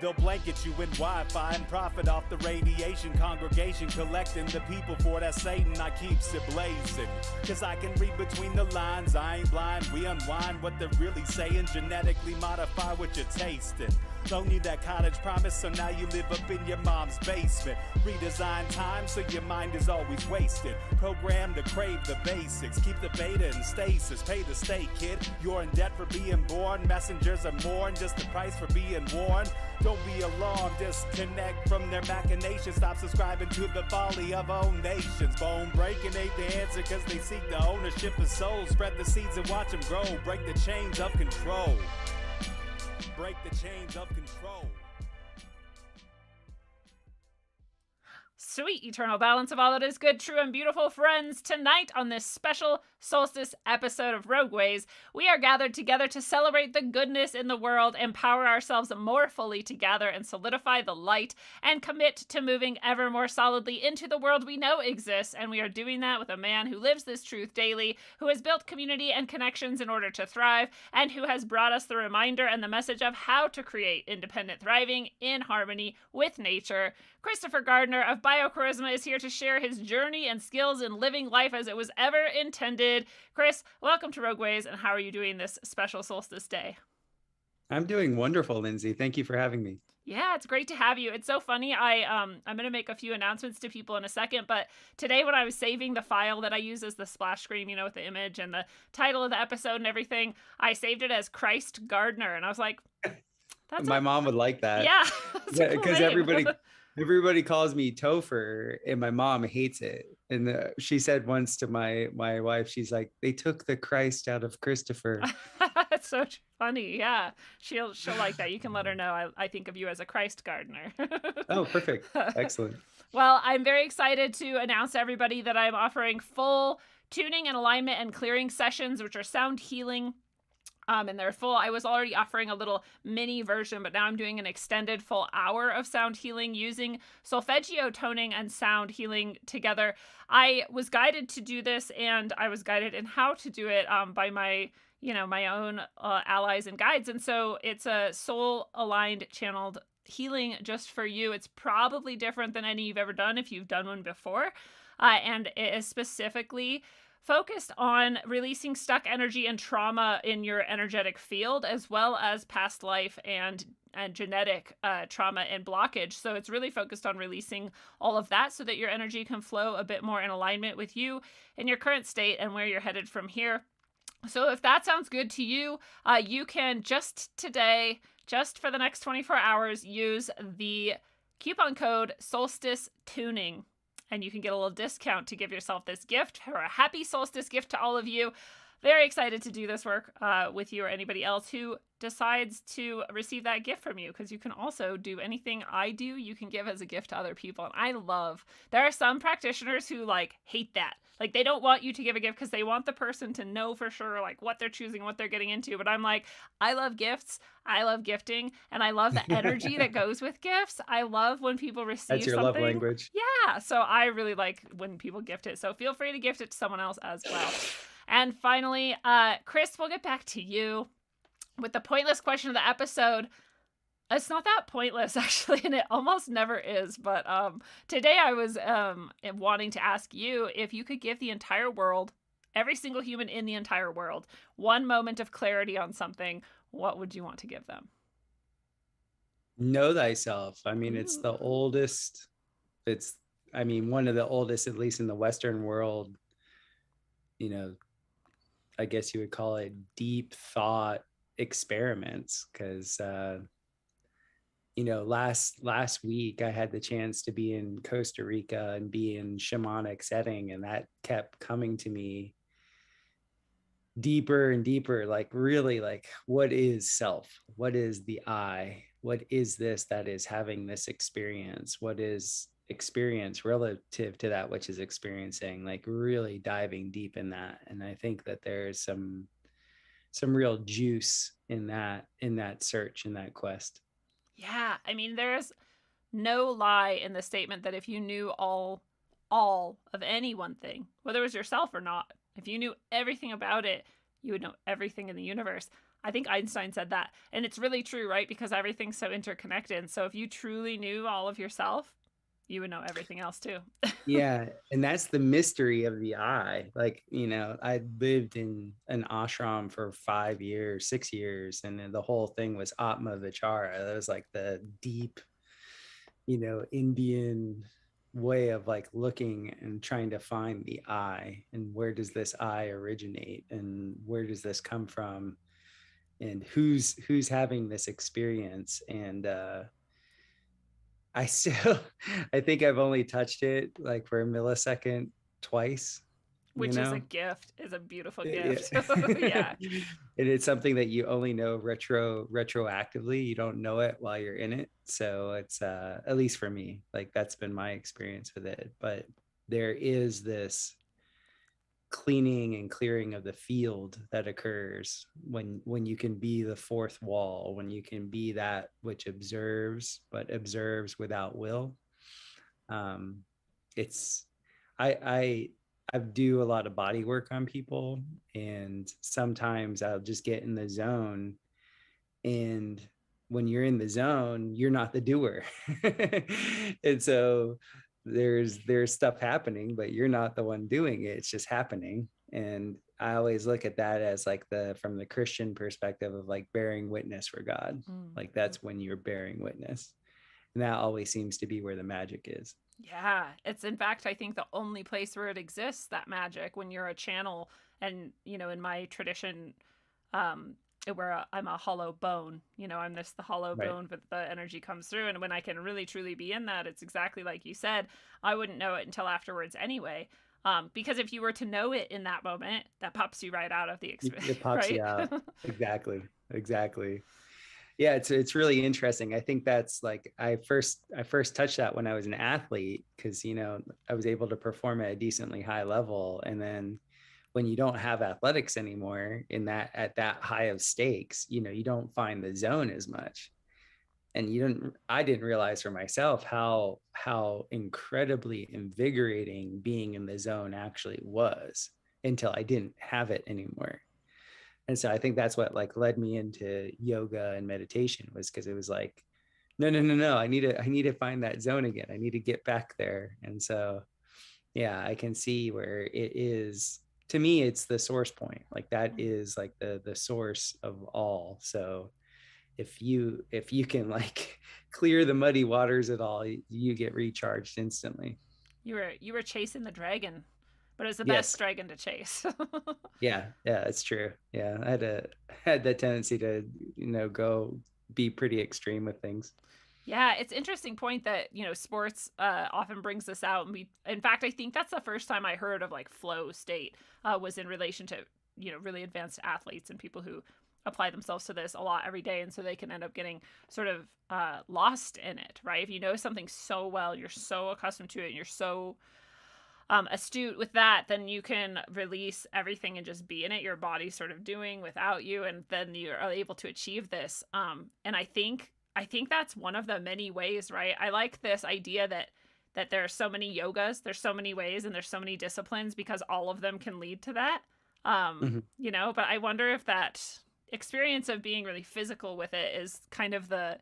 They'll blanket you in Wi-Fi and profit off the radiation. Congregation collecting the people for that Satan. I keeps it blazing, cause I can read between the lines. I ain't blind, we unwind what they're really saying. Genetically modify what you're tasting. Don't need that college promise, so now you live up in your mom's basement. Redesign time so your mind is always wasted. Programmed to crave the basics. Keep the beta in stasis. Pay the state, kid. You're in debt for being born. Messengers are more than just the price for being warned. Don't be alarmed, disconnect from their machinations. Stop subscribing to the folly of own nations. Bone breaking ain't the answer, cause they seek the ownership of souls. Spread the seeds and watch them grow. Break the chains of control. Break the chains of control. Sweet eternal balance of all that is good, true, and beautiful, friends. Tonight on this special solstice episode of Rogue Ways, we are gathered together to celebrate the goodness in the world, empower ourselves more fully to gather and solidify the light, and commit to moving ever more solidly into the world we know exists. And we are doing that with a man who lives this truth daily, who has built community and connections in order to thrive, and who has brought us the reminder and the message of how to create independent thriving in harmony with nature. Christopher Gardner of Biocharisma is here to share his journey and skills in living life as it was ever intended. Chris, welcome to Rogue Ways, and how are you doing this special solstice day? I'm doing wonderful, Lindsay. Thank you for having me. Yeah, it's great to have you. It's so funny. I'm going to make a few announcements to people in a second, but today when I was saving the file that I use as the splash screen, you know, with the image and the title of the episode and everything, I saved it as Christ Gardner, and I was like, my mom would like that. Yeah, because everybody calls me Topher, and my mom hates it. And she said once to my wife, she's like, they took the Christ out of Christopher. That's so funny. Yeah, she'll like that. You can let her know I think of you as a Christ Gardener. Oh, perfect. Excellent. Well, I'm very excited to announce to everybody that I'm offering full tuning and alignment and clearing sessions, which are sound healing. And they're full. I was already offering a little mini version, but now I'm doing an extended full hour of sound healing using solfeggio toning and sound healing together. I was guided to do this, and I was guided in how to do it by my own allies and guides. And so it's a soul aligned channeled healing just for you. It's probably different than any you've ever done if you've done one before. And it is specifically focused on releasing stuck energy and trauma in your energetic field, as well as past life and genetic trauma and blockage. So it's really focused on releasing all of that so that your energy can flow a bit more in alignment with you in your current state and where you're headed from here. So if that sounds good to you, you can just today, just for the next 24 hours, use the coupon code Solstice Tuning. And you can get a little discount to give yourself this gift, or a happy solstice gift to all of you. Very excited to do this work with you or anybody else who decides to receive that gift from you, because you can also do anything I do, you can give as a gift to other people. And there are some practitioners who hate that. They don't want you to give a gift because they want the person to know for sure what they're choosing, what they're getting into. But I'm like, I love gifts. I love gifting, and I love the energy that goes with gifts. I love when people receive That's your something. love language. Yeah. So I really like when people gift it. So feel free to gift it to someone else as well. And finally, Chris, we'll get back to you with the pointless question of the episode. It's not that pointless, actually, and it almost never is. But today I was wanting to ask you if you could give the entire world, every single human in the entire world, one moment of clarity on something, what would you want to give them? Know thyself. I mean, it's the oldest. One of the oldest, at least in the Western world, I guess you would call it deep thought experiments, because last week I had the chance to be in Costa Rica and be in shamanic setting, and that kept coming to me deeper and deeper, really, what is self? What is the I? What is this that is having this experience? What is experience relative to that which is experiencing? Really diving deep in that. And I think that there's some real juice in that search, in that quest. Yeah, I mean, there's no lie in the statement that if you knew all of any one thing, whether it was yourself or not, if you knew everything about it, you would know everything in the universe. I think Einstein said that. And it's really true, right? Because everything's so interconnected. So if you truly knew all of yourself, you would know everything else too. Yeah, and that's the mystery of the I. Like, I lived in an ashram for 5 years, 6 years, and then the whole thing was Atma Vichara. That was like the deep, Indian way of like looking and trying to find the I, and where does this I originate, and where does this come from, and who's having this experience. And I still, I think I've only touched it like for a millisecond twice, Which is a gift, is a beautiful gift. Yeah. Yeah. And it's something that you only know retroactively. You don't know it while you're in it. So it's at least for me, like that's been my experience with it. But there is this cleaning and clearing of the field that occurs when you can be the fourth wall, when you can be that which observes but observes without will. It's I do a lot of body work on people, and sometimes I'll just get in the zone, and when you're in the zone, you're not the doer. And so there's stuff happening, but you're not the one doing it. It's just happening. And I always look at that as like from the Christian perspective of like bearing witness for God. Like that's when you're bearing witness. And that always seems to be where the magic is. Yeah, it's in fact, I think the only place where it exists, that magic, when you're a channel. And, in my tradition, where I'm a hollow bone, I'm the hollow Right. bone, but the energy comes through. And when I can really, truly be in that, it's exactly like you said. I wouldn't know it until afterwards anyway. Because if you were to know it in that moment, that pops you right out of the experience. It pops right? you out. Exactly. Yeah, it's really interesting. I think that's like I first touched that when I was an athlete, because I was able to perform at a decently high level, and then when you don't have athletics anymore at that high of stakes, you don't find the zone as much. And I didn't realize for myself how incredibly invigorating being in the zone actually was until I didn't have it anymore. And so I think that's what like led me into yoga and meditation, was because it was like, no, I need to find that zone again. I need to get back there. And so, yeah, I can see where it is. To me, it's the source point. Like that is like the source of all. So if you can like clear the muddy waters at all, you get recharged instantly. You were chasing the dragon, but it was the Yes. best dragon to chase. Yeah, it's true. Yeah, I had that tendency to go be pretty extreme with things. Yeah, it's interesting point that, sports often brings this out. And in fact, I think that's the first time I heard of like flow state was in relation to, really advanced athletes and people who apply themselves to this a lot every day. And so they can end up getting sort of lost in it, right? If you know something so well, you're so accustomed to it, and you're so astute with that, then you can release everything and just be in it. Your body's sort of doing without you, and then you're able to achieve this. And I think that's one of the many ways, right? I like this idea that there are so many yogas, there's so many ways, and there's so many disciplines, because all of them can lead to that. But I wonder if that experience of being really physical with it is kind of the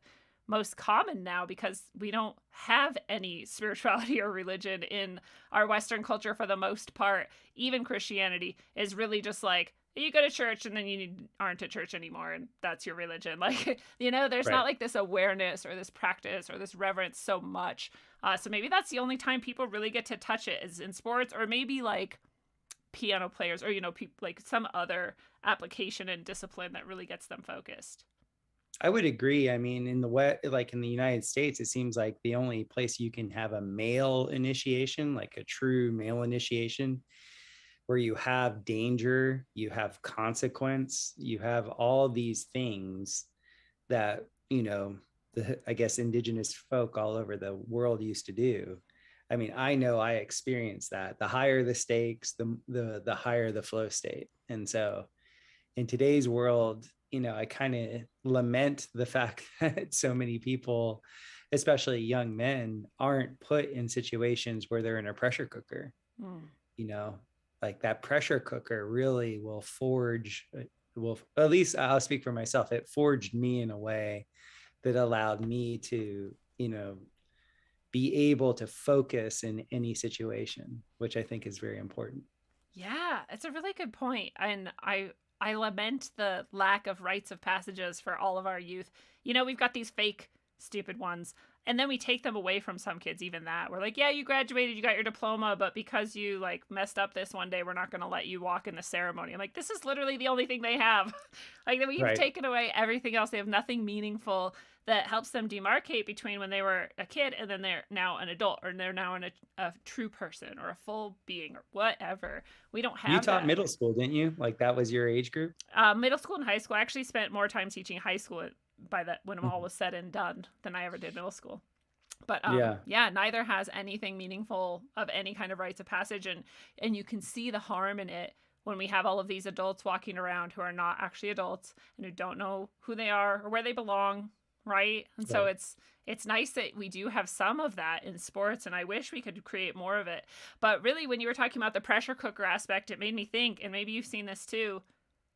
most common now, because we don't have any spirituality or religion in our Western culture for the most part. Even Christianity is really just like, you go to church and then you aren't at church anymore, and that's your religion. Like, there's not like this awareness or this practice or this reverence so much. So maybe that's the only time people really get to touch it, is in sports, or maybe like piano players, or people like some other application and discipline that really gets them focused. I would agree. I mean, in the United States, it seems like the only place you can have a male initiation, like a true male initiation, where you have danger, you have consequence, you have all these things that, I guess indigenous folk all over the world used to do. I mean, I know I experienced that. The higher the stakes, the higher the flow state. And so in today's world, I kind of lament the fact that so many people, especially young men, aren't put in situations where they're in a pressure cooker. Like that pressure cooker really will forge well, at least I'll speak for myself, it forged me in a way that allowed me to, be able to focus in any situation, which I think is very important. Yeah, it's a really good point. And I lament the lack of rites of passages for all of our youth. We've got these fake stupid ones, and then we take them away from some kids. Even that, we're like, yeah, you graduated, you got your diploma, but because you like messed up this one day, we're not going to let you walk in the ceremony. I'm like, this is literally the only thing they have. Like, we've Right. taken away everything else. They have nothing meaningful that helps them demarcate between when they were a kid and then they're now an adult, or they're now a true person or a full being or whatever. We don't have You taught that. middle school, didn't you? Like that was your age group? Middle school and high school. I actually spent more time teaching high school by that when all was said and done than I ever did middle school. But yeah, neither has anything meaningful of any kind of rites of passage, and you can see the harm in it when we have all of these adults walking around who are not actually adults and who don't know who they are or where they belong, right? And so it's nice that we do have some of that in sports, and I wish we could create more of it. But really, when you were talking about the pressure cooker aspect, it made me think, and maybe you've seen this too,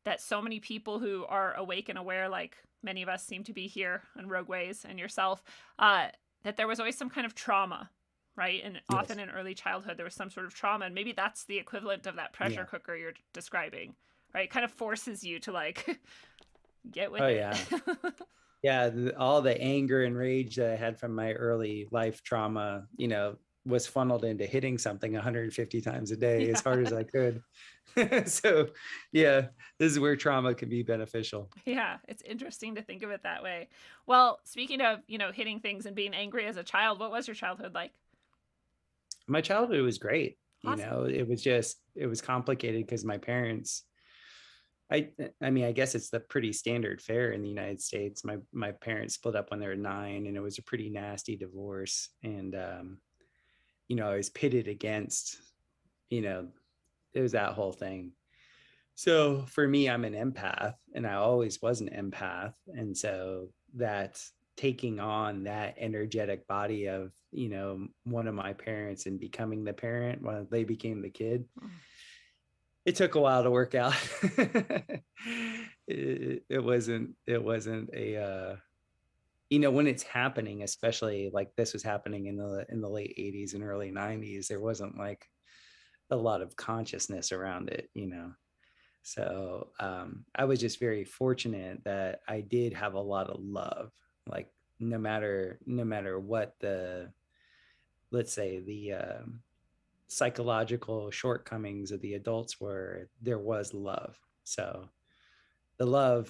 that so many people who are awake and aware, like many of us seem to be here in Rogue Ways and yourself, that there was always some kind of trauma, right? And often in early childhood, there was some sort of trauma. And maybe that's the equivalent of that pressure cooker you're describing, right? It kind of forces you to like get with it. Yeah. All the anger and rage that I had from my early life trauma, was funneled into hitting something 150 times a day as hard as I could. So yeah, this is where trauma can be beneficial. Yeah, it's interesting to think of it that way. Well, speaking of, hitting things and being angry as a child, what was your childhood like? My childhood was great. Awesome. It was complicated because my parents, I mean, I guess it's the pretty standard fare in the United States. My parents split up when they were 9, and it was a pretty nasty divorce. And I was pitted against, it was that whole thing. So for me, I'm an empath, and I always was an empath. And so that taking on that energetic body of, one of my parents and becoming the parent when they became the kid, it took a while to work out. it wasn't a, when it's happening, especially like this was happening in the late 80s and early 90s, there wasn't like a lot of consciousness around it, So I was just very fortunate that I did have a lot of love, like no matter what let's say the psychological shortcomings of the adults were, there was love. So the love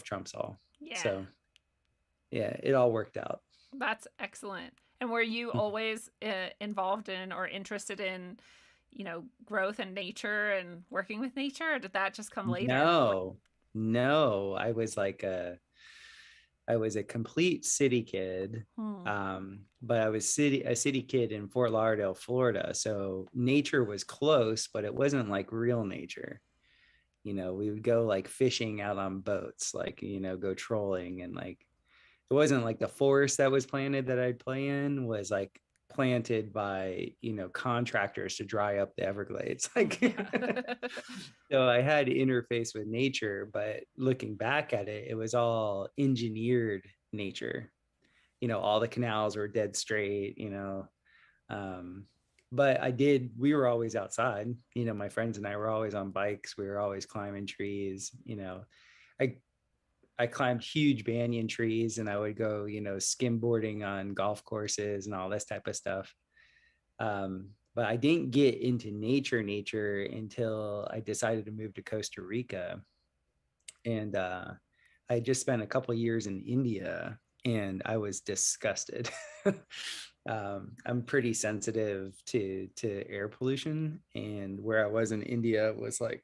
trumps all. Yeah. So yeah, it all worked out. That's excellent. And were you always involved in or interested in, growth and nature and working with nature, or did that just come later? No, I was a complete city kid. But I was a city kid in Fort Lauderdale, Florida. So nature was close, but it wasn't like real nature. We would go like fishing out on boats, like, go trolling, and like, it wasn't like the forest that was planted that I'd play in was like planted by, contractors to dry up the Everglades. Like, so I had interface with nature, but looking back at it, it was all engineered nature. All the canals were dead straight, but we were always outside. My friends and I were always on bikes. We were always climbing trees. I climbed huge banyan trees, and I would go, skimboarding on golf courses and all this type of stuff. But I didn't get into nature until I decided to move to Costa Rica. And I just spent a couple of years in India, and I was disgusted. I'm pretty sensitive to air pollution, and where I was in India was like,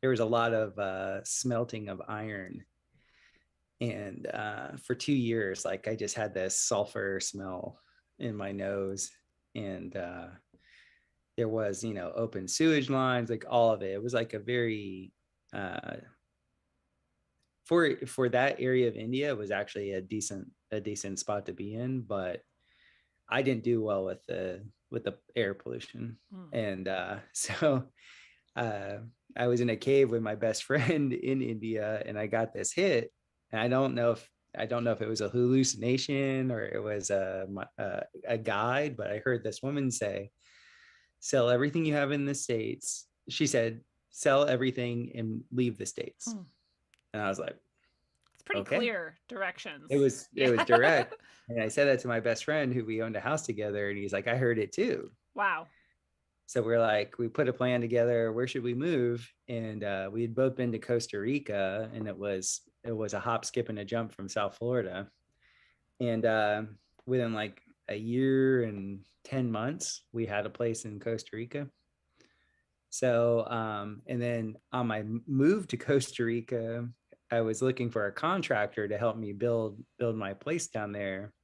there was a lot of smelting of iron. And for 2 years, like I just had this sulfur smell in my nose. And there was, open sewage lines, like all of it. It was like a very, for that area of India, it was actually a decent spot to be in, but I didn't do well with the air pollution. And so I was in a cave with my best friend in India, and I got this hit. And I don't know if it was a hallucination or it was a guide, but I heard this woman say, "Sell everything you have in the States." She said, "Sell everything and leave the States." And I was like, It's pretty okay. clear directions. It was direct. And I said that to my best friend who we owned a house together, and he's like, "I heard it too." Wow. So we're like, we put a plan together. Where should we move? And we had both been to Costa Rica, and it was a hop, skip, and a jump from South Florida. And within like a year and 10 months, we had a place in Costa Rica. So and then on my move to Costa Rica, I was looking for a contractor to help me build my place down there.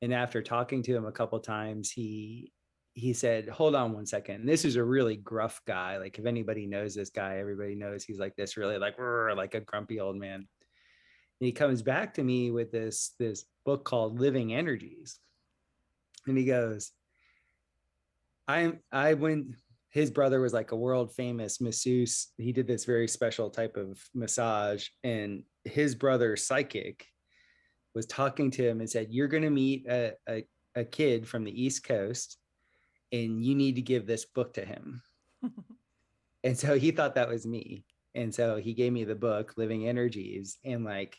And after talking to him a couple of times, he said, "Hold on one second." And this is a really gruff guy. Like if anybody knows this guy, everybody knows he's like this really like a grumpy old man. And he comes back to me with this book called Living Energies. And he goes, I went, his brother was like a world famous masseuse. He did this very special type of massage, and his brother psychic was talking to him and said, "You're going to meet a kid from the East Coast, and you need to give this book to him." And so he thought that was me. And so he gave me the book, Living Energies. And like,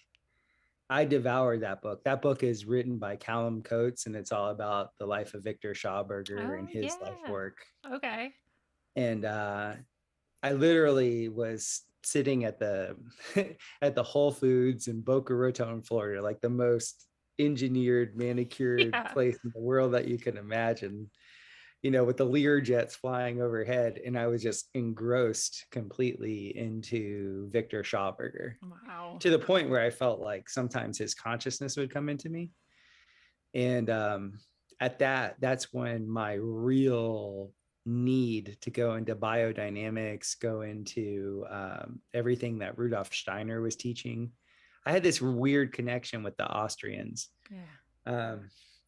I devoured that book. That book is written by Callum Coates, and it's all about the life of Victor Schauberger and his life work. Okay. And I literally was sitting at the at the Whole Foods in Boca Raton, Florida, like the most engineered, manicured place in the world that you can imagine, you know, with the Lear jets flying overhead. And I was just engrossed completely into Victor Schauberger. Wow. To the point where I felt like sometimes his consciousness would come into me. And that's when my real need to go into biodynamics, go into everything that Rudolf Steiner was teaching. I had this weird connection with the Austrians. Yeah.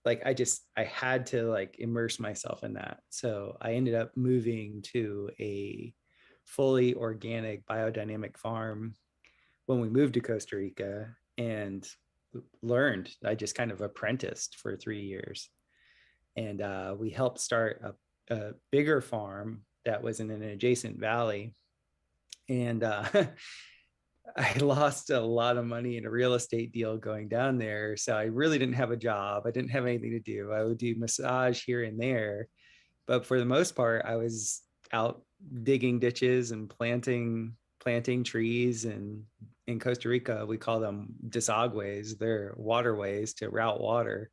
Like I had to like immerse myself in that. So I ended up moving to a fully organic biodynamic farm when we moved to Costa Rica, and learned. I just kind of apprenticed for 3 years. And we helped start a bigger farm that was in an adjacent valley. And I lost a lot of money in a real estate deal going down there. So I really didn't have a job. I didn't have anything to do. I would do massage here and there. But for the most part, I was out digging ditches and planting trees. And in Costa Rica, we call them desagües. They're waterways to route water.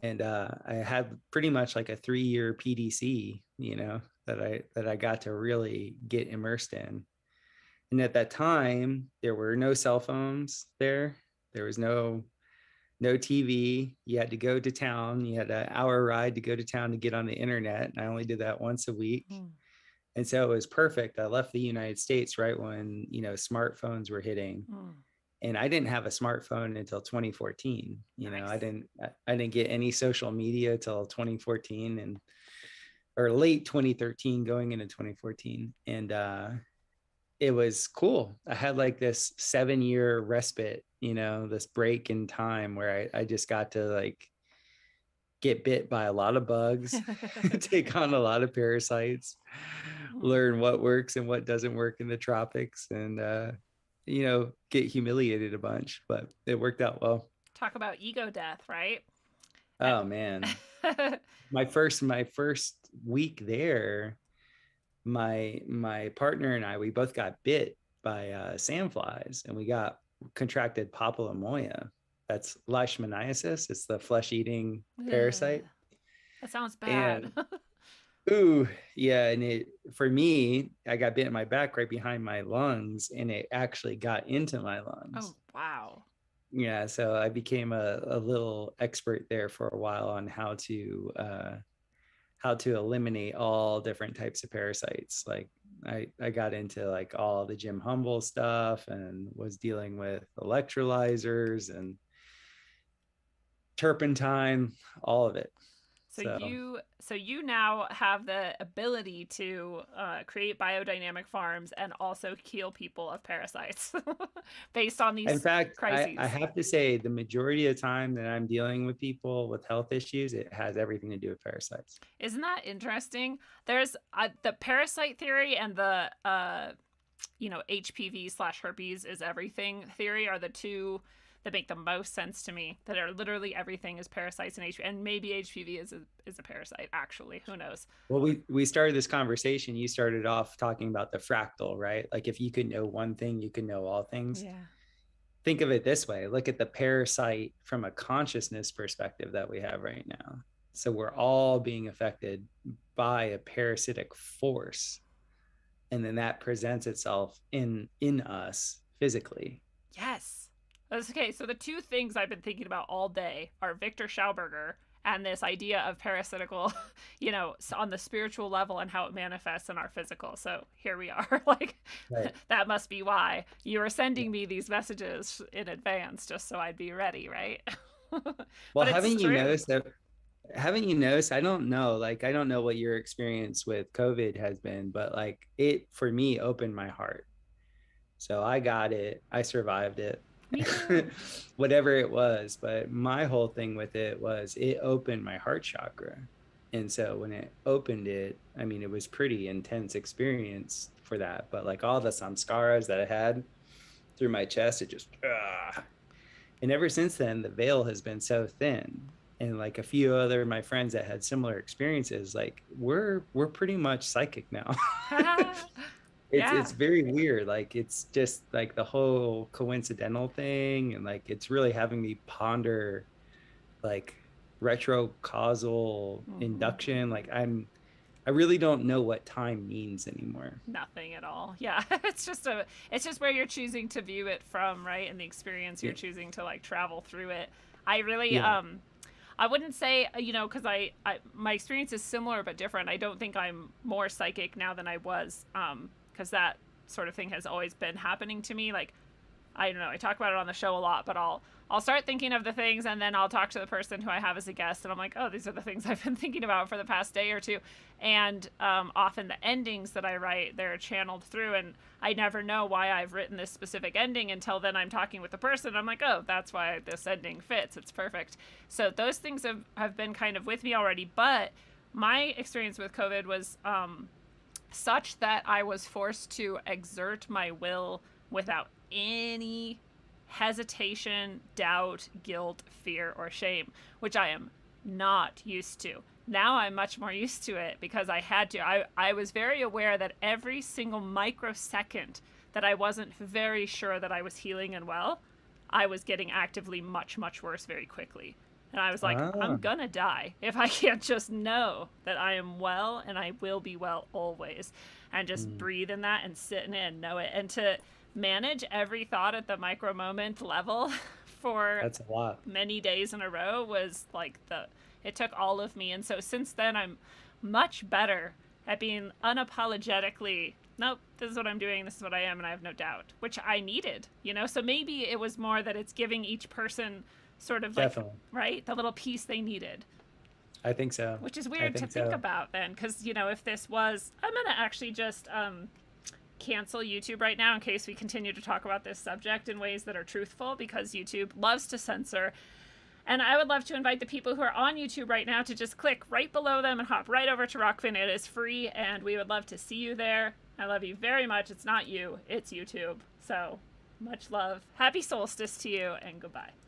And I had pretty much like a 3-year PDC, you know, that I got to really get immersed in. And at that time, there were no cell phones there. There was no TV. You had to go to town. You had an hour ride to go to town to get on the internet. And I only did that once a week. And so it was perfect. I left the United States right when, you know, smartphones were hitting. And I didn't have a smartphone until 2014. You know, I didn't get any social media till 2014 or late 2013 going into 2014. And it was cool. I had like this 7-year respite, you know, this break in time where I just got to like get bit by a lot of bugs, take on a lot of parasites, learn what works and what doesn't work in the tropics, and you know, get humiliated a bunch, but it worked out well. Talk about ego death, right? Oh man. my first week there, my partner and I, we both got bit by sandflies, and we contracted papillomoya. That's leishmaniasis. It's the flesh-eating parasite. That sounds bad. Ooh, yeah. And for me, I got bit in my back right behind my lungs, and it actually got into my lungs. Oh, wow. Yeah. So I became a little expert there for a while on how to eliminate all different types of parasites. Like I got into like all the Jim Humble stuff, and was dealing with electrolyzers and turpentine, all of it. So you now have the ability to create biodynamic farms and also heal people of parasites based on these In fact, crises. I have to say the majority of the time that I'm dealing with people with health issues, it has everything to do with parasites. Isn't that interesting? There's the parasite theory and the HPV/herpes is everything theory are the two that make the most sense to me, that are literally everything is parasites and HPV, and maybe HPV is a parasite, actually, who knows. Well, we started this conversation, you started off talking about the fractal, right? Like if you could know one thing, you can know all things. Yeah. Think of it this way, look at the parasite from a consciousness perspective that we have right now. So we're all being affected by a parasitic force, and then that presents itself in us physically. Yes. Okay, so the two things I've been thinking about all day are Victor Schauberger and this idea of parasitical, on the spiritual level and how it manifests in our physical. So here we are. Like, right. That must be why you were sending me these messages in advance, just so I'd be ready, right? Well, haven't you noticed, I don't know, like, I don't know what your experience with COVID has been, but like it, for me, opened my heart. So I got it, I survived it. Whatever it was, but my whole thing with it was it opened my heart chakra. And so when it opened it, I mean, it was pretty intense experience for that, but like all the samskaras that I had through my chest, it just and ever since then the veil has been so thin. And like a few other my friends that had similar experiences, like we're pretty much psychic now. It's very weird. Like it's just like the whole coincidental thing, and like it's really having me ponder like retrocausal induction. Like I really don't know what time means anymore. Nothing at all. Yeah. It's just where you're choosing to view it from, right? And the experience you're choosing to like travel through it. I really I wouldn't say, because my experience is similar but different. I don't think I'm more psychic now than I was, because that sort of thing has always been happening to me. Like, I don't know, I talk about it on the show a lot, but I'll start thinking of the things, and then I'll talk to the person who I have as a guest, and I'm like, oh, these are the things I've been thinking about for the past day or two. And often the endings that I write, they're channeled through, and I never know why I've written this specific ending until then I'm talking with the person. I'm like, oh, that's why this ending fits. It's perfect. So those things have been kind of with me already, but my experience with COVID was such that I was forced to exert my will without any hesitation, doubt, guilt, fear, or shame, which I am not used to. Now I'm much more used to it because I had to. I was very aware that every single microsecond that I wasn't very sure that I was healing and well, I was getting actively much, much worse very quickly. And I was like, I'm gonna die if I can't just know that I am well and I will be well always. And just breathe in that and sit in it and know it. And to manage every thought at the micro moment level for that's a lot. Many days in a row was like it took all of me. And so since then, I'm much better at being unapologetically, nope, this is what I'm doing, this is what I am, and I have no doubt, which I needed, So maybe it was more that it's giving each person sort of like, right, the little piece they needed. I think so. Which is weird to think about then, because, if this was, I'm going to actually just cancel YouTube right now in case we continue to talk about this subject in ways that are truthful, because YouTube loves to censor. And I would love to invite the people who are on YouTube right now to just click right below them and hop right over to Rockfin. It is free, and we would love to see you there. I love you very much. It's not you, it's YouTube. So much love. Happy solstice to you, and goodbye.